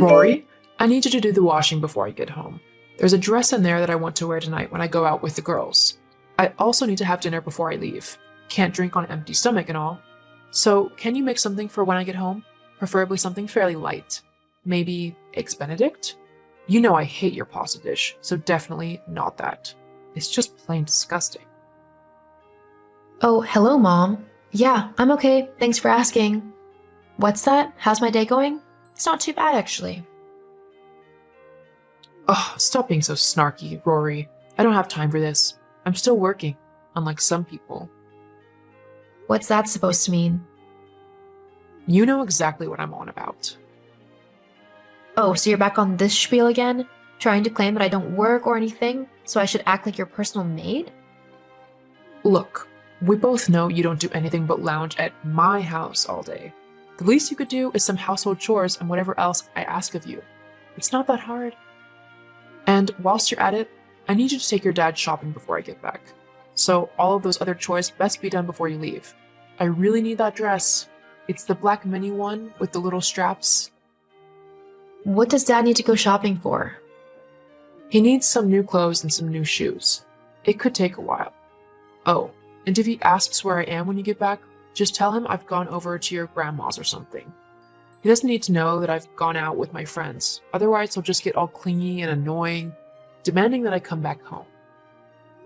Rory, I need you to do the washing before I get home. There's a dress in there that I want to wear tonight when I go out with the girls. I also need to have dinner before I leave. Can't drink on an empty stomach and all. So, can you make something for when I get home? Preferably something fairly light. Maybe Eggs Benedict? You know I hate your pasta dish, so definitely not that. It's just plain disgusting. Oh, hello, Mom. Yeah, I'm okay. Thanks for asking. What's that? How's my day going? It's not too bad, actually. Oh, stop being so snarky, Rory. I don't have time for this. I'm still working, unlike some people. What's that supposed to mean? You know exactly what I'm on about. Oh, so you're back on this spiel again? Trying to claim that I don't work or anything, so I should act like your personal maid? Look, we both know you don't do anything but lounge at my house all day. The least you could do is some household chores and whatever else I ask of you. It's not that hard. And whilst you're at it, I need you to take your dad shopping before I get back. So all of those other chores best be done before you leave. I really need that dress. It's the black mini one with the little straps. What does Dad need to go shopping for? He needs some new clothes and some new shoes. It could take a while. Oh, and if he asks where I am when you get back, just tell him I've gone over to your grandma's or something. He doesn't need to know that I've gone out with my friends, otherwise he'll just get all clingy and annoying, demanding that I come back home.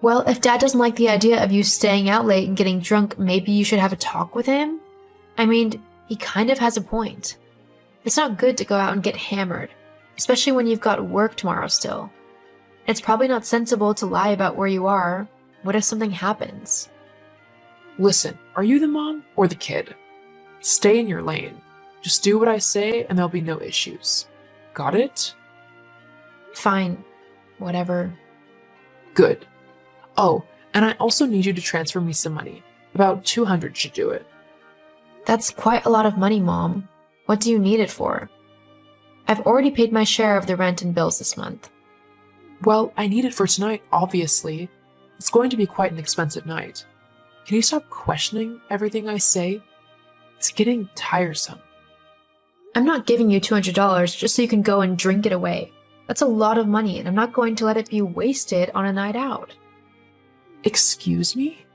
Well, if Dad doesn't like the idea of you staying out late and getting drunk, maybe you should have a talk with him? I mean, he kind of has a point. It's not good to go out and get hammered, especially when you've got work tomorrow still. It's probably not sensible to lie about where you are. What if something happens? Listen, are you the mom or the kid? Stay in your lane. Just do what I say and there'll be no issues. Got it? Fine. Whatever. Good. Oh, and I also need you to transfer me some money. About 200 should do it. That's quite a lot of money, Mom. What do you need it for? I've already paid my share of the rent and bills this month. Well, I need it for tonight, obviously. It's going to be quite an expensive night. Can you stop questioning everything I say? It's getting tiresome. I'm not giving you $200 just so you can go and drink it away. That's a lot of money, and I'm not going to let it be wasted on a night out. Excuse me?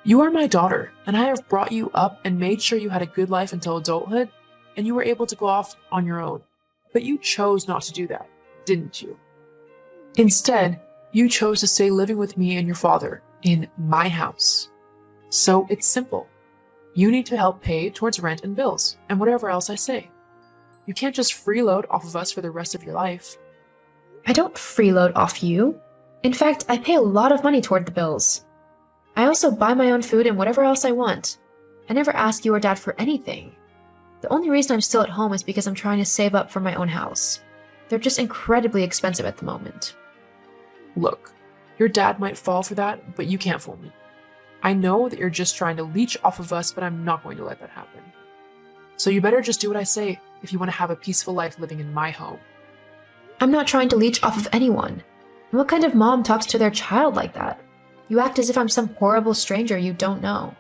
You are my daughter, and I have brought you up and made sure you had a good life until adulthood, and you were able to go off on your own. But you chose not to do that, didn't you? Instead, you chose to stay living with me and your father in my house. So it's simple. You need to help pay towards rent and bills, and whatever else I say. You can't just freeload off of us for the rest of your life. I don't freeload off you. In fact, I pay a lot of money toward the bills. I also buy my own food and whatever else I want. I never ask you or Dad for anything. The only reason I'm still at home is because I'm trying to save up for my own house. They're just incredibly expensive at the moment. Look, your dad might fall for that, but you can't fool me. I know that you're just trying to leech off of us, but I'm not going to let that happen. So you better just do what I say if you want to have a peaceful life living in my home. I'm not trying to leech off of anyone. What kind of mom talks to their child like that? You act as if I'm some horrible stranger you don't know.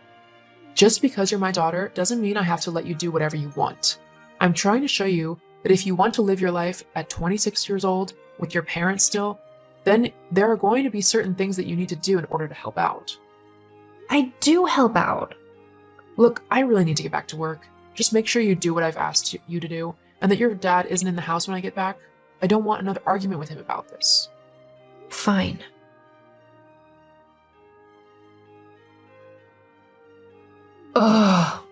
Just because you're my daughter doesn't mean I have to let you do whatever you want. I'm trying to show you that if you want to live your life at 26 years old with your parents still, then there are going to be certain things that you need to do in order to help out. I do help out. Look, I really need to get back to work. Just make sure you do what I've asked you to do, and that your dad isn't in the house when I get back. I don't want another argument with him about this. Fine. Ugh.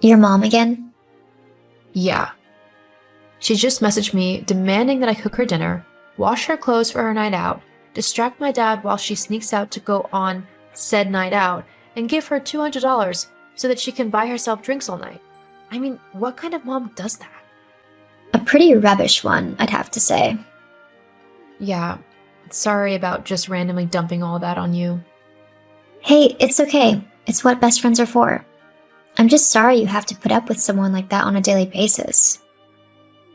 Your mom again? Yeah. She just messaged me demanding that I cook her dinner, wash her clothes for her night out, distract my dad while she sneaks out to go on said night out, and give her $200 so that she can buy herself drinks all night. I mean, what kind of mom does that? A pretty rubbish one, I'd have to say. Yeah, sorry about just randomly dumping all that on you. Hey, it's okay. It's what best friends are for. I'm just sorry you have to put up with someone like that on a daily basis.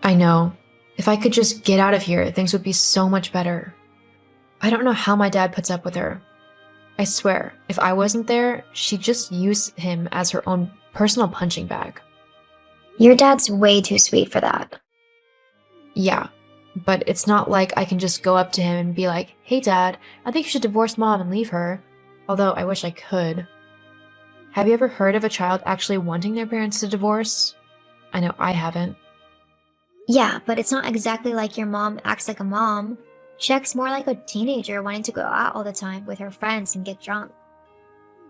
I know. If I could just get out of here, things would be so much better. I don't know how my dad puts up with her. I swear, if I wasn't there, she'd just use him as her own personal punching bag. Your dad's way too sweet for that. Yeah, but it's not like I can just go up to him and be like, hey dad, I think you should divorce mom and leave her. Although I wish I could. Have you ever heard of a child actually wanting their parents to divorce? I know I haven't. Yeah, but it's not exactly like your mom acts like a mom. She acts more like a teenager wanting to go out all the time with her friends and get drunk.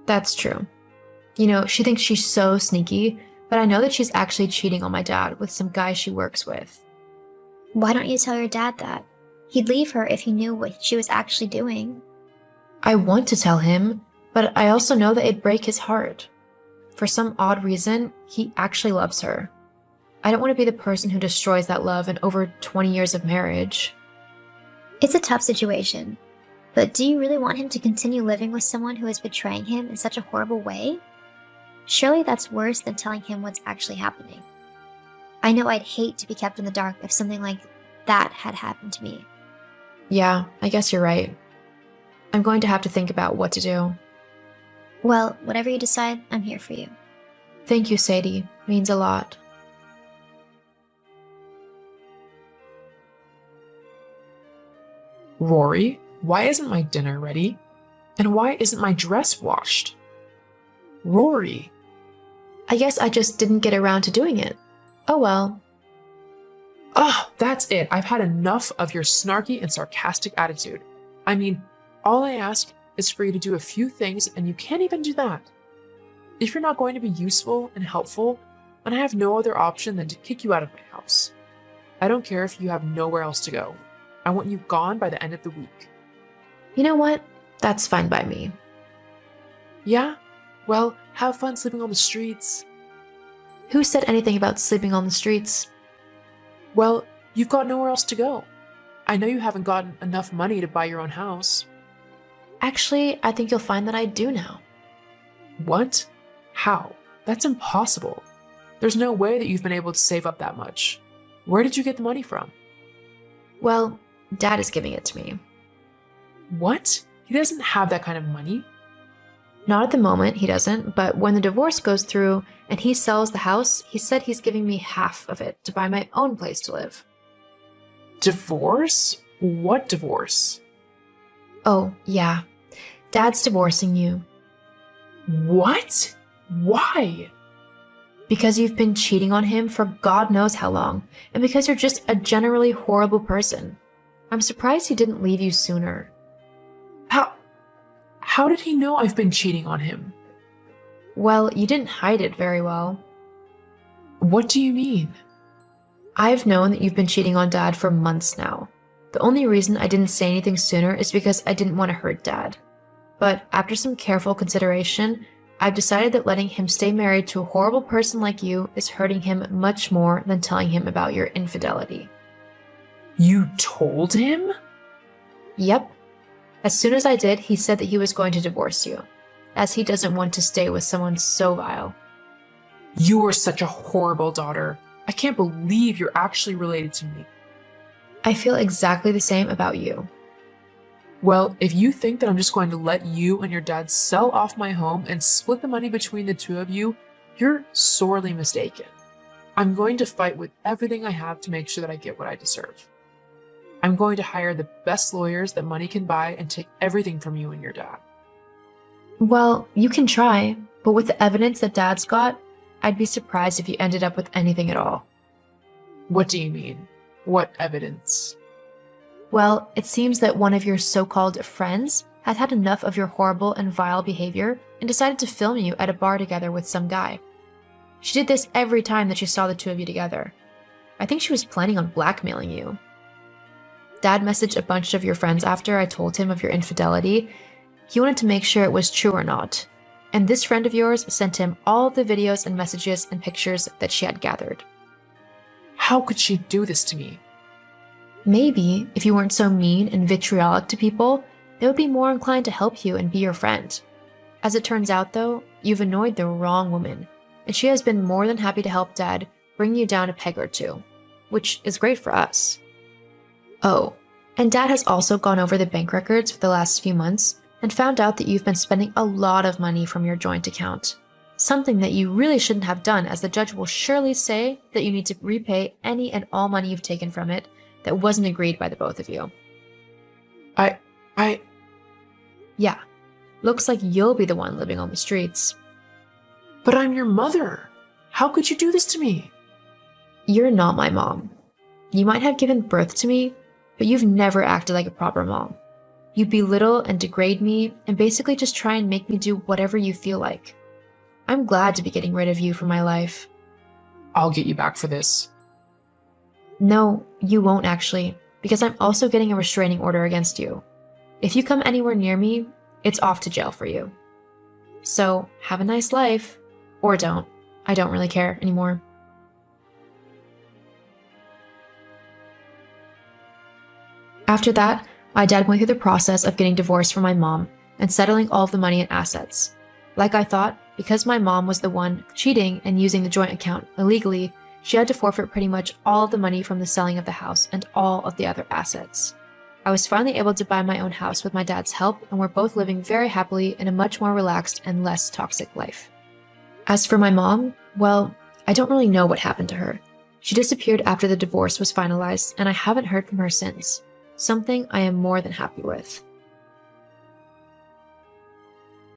That's true. You know, she thinks she's so sneaky, but I know that she's actually cheating on my dad with some guy she works with. Why don't you tell your dad that? He'd leave her if he knew what she was actually doing. I want to tell him, but I also know that it'd break his heart. For some odd reason, he actually loves her. I don't want to be the person who destroys that love in over 20 years of marriage. It's a tough situation. But do you really want him to continue living with someone who is betraying him in such a horrible way? Surely that's worse than telling him what's actually happening. I know I'd hate to be kept in the dark if something like that had happened to me. Yeah, I guess you're right. I'm going to have to think about what to do. Well, whatever you decide, I'm here for you. Thank you, Sadie. Means a lot. Rory, why isn't my dinner ready? And why isn't my dress washed? Rory. I guess I just didn't get around to doing it. Oh well. Ugh, that's it. I've had enough of your snarky and sarcastic attitude. I mean, all I ask is for you to do a few things, and you can't even do that. If you're not going to be useful and helpful, then I have no other option than to kick you out of my house. I don't care if you have nowhere else to go. I want you gone by the end of the week. You know what? That's fine by me. Yeah? Well, have fun sleeping on the streets. Who said anything about sleeping on the streets? Well, you've got nowhere else to go. I know you haven't gotten enough money to buy your own house. Actually, I think you'll find that I do now. What? How? That's impossible. There's no way that you've been able to save up that much. Where did you get the money from? Well, Dad is giving it to me. What? He doesn't have that kind of money. Not at the moment, he doesn't, but when the divorce goes through and he sells the house, he said he's giving me half of it to buy my own place to live. Divorce? What divorce? Oh, yeah. Dad's divorcing you. What? Why? Because you've been cheating on him for God knows how long, and because you're just a generally horrible person. I'm surprised he didn't leave you sooner. How did he know I've been cheating on him? Well, you didn't hide it very well. What do you mean? I've known that you've been cheating on Dad for months now. The only reason I didn't say anything sooner is because I didn't want to hurt Dad. But after some careful consideration, I've decided that letting him stay married to a horrible person like you is hurting him much more than telling him about your infidelity. You told him? Yep. As soon as I did, he said that he was going to divorce you, as he doesn't want to stay with someone so vile. You are such a horrible daughter. I can't believe you're actually related to me. I feel exactly the same about you. Well, if you think that I'm just going to let you and your dad sell off my home and split the money between the two of you, you're sorely mistaken. I'm going to fight with everything I have to make sure that I get what I deserve. I'm going to hire the best lawyers that money can buy and take everything from you and your dad. Well, you can try, but with the evidence that Dad's got, I'd be surprised if you ended up with anything at all. What do you mean? What evidence? Well, it seems that one of your so-called friends had had enough of your horrible and vile behavior and decided to film you at a bar together with some guy. She did this every time that she saw the two of you together. I think she was planning on blackmailing you. Dad messaged a bunch of your friends after I told him of your infidelity. He wanted to make sure it was true or not. And this friend of yours sent him all the videos and messages and pictures that she had gathered. How could she do this to me? Maybe, if you weren't so mean and vitriolic to people, they would be more inclined to help you and be your friend. As it turns out though, you've annoyed the wrong woman, and she has been more than happy to help Dad bring you down a peg or two, which is great for us. Oh, and Dad has also gone over the bank records for the last few months and found out that you've been spending a lot of money from your joint account. Something that you really shouldn't have done, as the judge will surely say that you need to repay any and all money you've taken from it that wasn't agreed by the both of you. I, Yeah, looks like you'll be the one living on the streets. but I'm your mother. How could you do this to me? You're not my mom. You might have given birth to me, but you've never acted like a proper mom. You belittle and degrade me and basically just try and make me do whatever you feel like. I'm glad to be getting rid of you from my life. I'll get you back for this. No, you won't actually, because I'm also getting a restraining order against you. If you come anywhere near me, it's off to jail for you. So, have a nice life. Or don't. I don't really care anymore. After that, my dad went through the process of getting divorced from my mom and settling all of the money and assets. Like I thought, because my mom was the one cheating and using the joint account illegally, she had to forfeit pretty much all of the money from the selling of the house and all of the other assets. I was finally able to buy my own house with my dad's help, and we're both living very happily in a much more relaxed and less toxic life. As for my mom, well, I don't really know what happened to her. She disappeared after the divorce was finalized, and I haven't heard from her since. Something I am more than happy with.